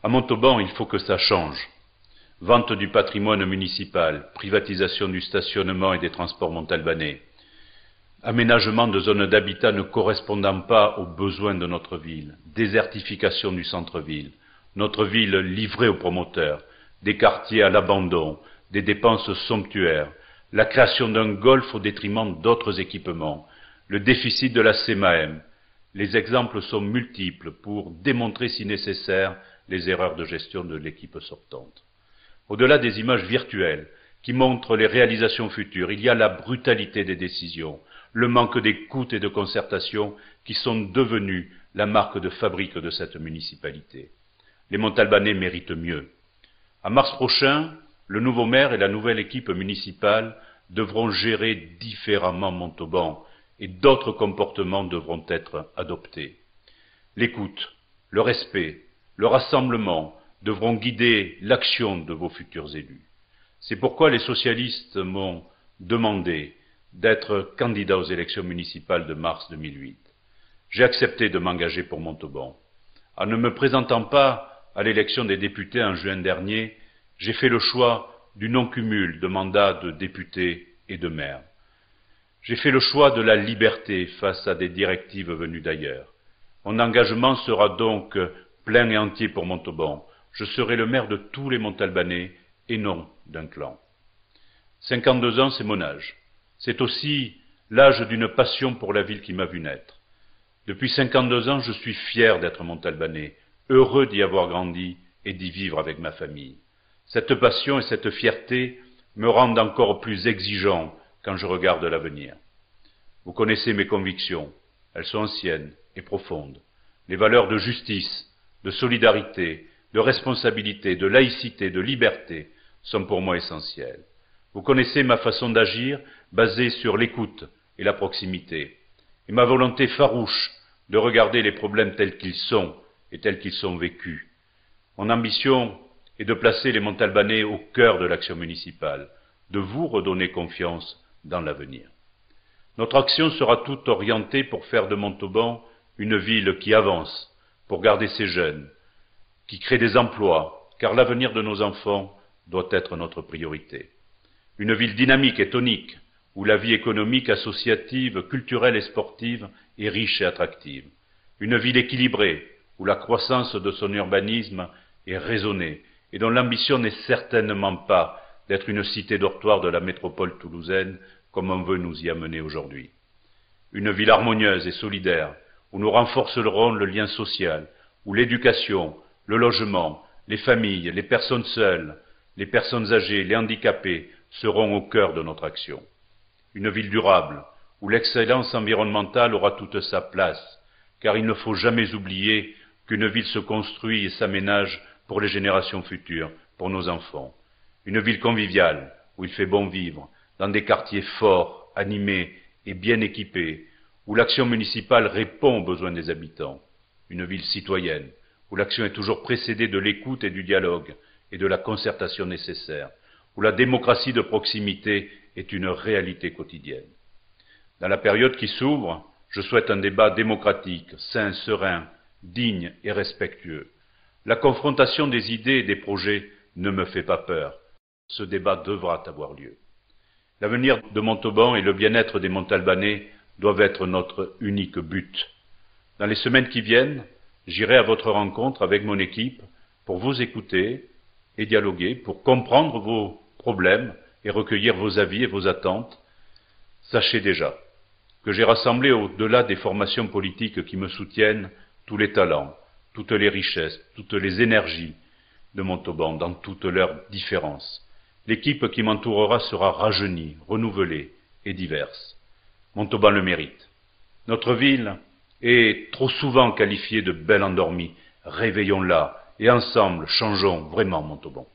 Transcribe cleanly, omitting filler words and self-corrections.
À Montauban, il faut que ça change. Vente du patrimoine municipal, privatisation du stationnement et des transports montalbanais, aménagement de zones d'habitat ne correspondant pas aux besoins de notre ville, désertification du centre-ville, notre ville livrée aux promoteurs, des quartiers à l'abandon, des dépenses somptuaires, la création d'un golf au détriment d'autres équipements, le déficit de la CMAM. Les exemples sont multiples pour démontrer si nécessaire les erreurs de gestion de l'équipe sortante. Au-delà des images virtuelles qui montrent les réalisations futures, il y a la brutalité des décisions, le manque d'écoute et de concertation qui sont devenus la marque de fabrique de cette municipalité. Les Montalbanais méritent mieux. En mars prochain, le nouveau maire et la nouvelle équipe municipale devront gérer différemment Montauban et d'autres comportements devront être adoptés. L'écoute, le respect, le rassemblement devront guider l'action de vos futurs élus. C'est pourquoi les socialistes m'ont demandé d'être candidat aux élections municipales de mars 2008. J'ai accepté de m'engager pour Montauban. En ne me présentant pas à l'élection des députés en juin dernier, j'ai fait le choix du non-cumul de mandats de député et de maire. J'ai fait le choix de la liberté face à des directives venues d'ailleurs. Mon engagement sera donc plein et entier pour Montauban. Je serai le maire de tous les Montalbanais et non d'un clan. 52 ans, c'est mon âge. C'est aussi l'âge d'une passion pour la ville qui m'a vu naître. Depuis 52 ans, je suis fier d'être Montalbanais, heureux d'y avoir grandi et d'y vivre avec ma famille. Cette passion et cette fierté me rendent encore plus exigeant quand je regarde l'avenir. Vous connaissez mes convictions, elles sont anciennes et profondes. Les valeurs de justice, de solidarité, de responsabilité, de laïcité, de liberté sont pour moi essentielles. Vous connaissez ma façon d'agir basée sur l'écoute et la proximité, et ma volonté farouche de regarder les problèmes tels qu'ils sont et tels qu'ils sont vécus. Mon ambition est de placer les Montalbanais au cœur de l'action municipale, de vous redonner confiance dans l'avenir. Notre action sera toute orientée pour faire de Montauban une ville qui avance, pour garder ses jeunes, qui crée des emplois, car l'avenir de nos enfants doit être notre priorité. Une ville dynamique et tonique, où la vie économique, associative, culturelle et sportive est riche et attractive. Une ville équilibrée, où la croissance de son urbanisme est raisonnée, et dont l'ambition n'est certainement pas d'être une cité dortoir de la métropole toulousaine, comme on veut nous y amener aujourd'hui. Une ville harmonieuse et solidaire, où nous renforcerons le lien social, où l'éducation, le logement, les familles, les personnes seules, les personnes âgées, les handicapés seront au cœur de notre action. Une ville durable, où l'excellence environnementale aura toute sa place, car il ne faut jamais oublier qu'une ville se construit et s'aménage pour les générations futures, pour nos enfants. Une ville conviviale, où il fait bon vivre, dans des quartiers forts, animés et bien équipés, où l'action municipale répond aux besoins des habitants. Une ville citoyenne, où l'action est toujours précédée de l'écoute et du dialogue et de la concertation nécessaire, où la démocratie de proximité est une réalité quotidienne. Dans la période qui s'ouvre, je souhaite un débat démocratique, sain, serein, digne et respectueux. La confrontation des idées et des projets ne me fait pas peur. Ce débat devra avoir lieu. L'avenir de Montauban et le bien-être des Montalbanais doivent être notre unique but. Dans les semaines qui viennent, j'irai à votre rencontre avec mon équipe pour vous écouter et dialoguer, pour comprendre vos problèmes et recueillir vos avis et vos attentes. Sachez déjà que j'ai rassemblé au-delà des formations politiques qui me soutiennent tous les talents, toutes les richesses, toutes les énergies de Montauban dans toutes leurs différences. L'équipe qui m'entourera sera rajeunie, renouvelée et diverse. Montauban le mérite. Notre ville est trop souvent qualifiée de belle endormie. Réveillons-la et ensemble changeons vraiment Montauban.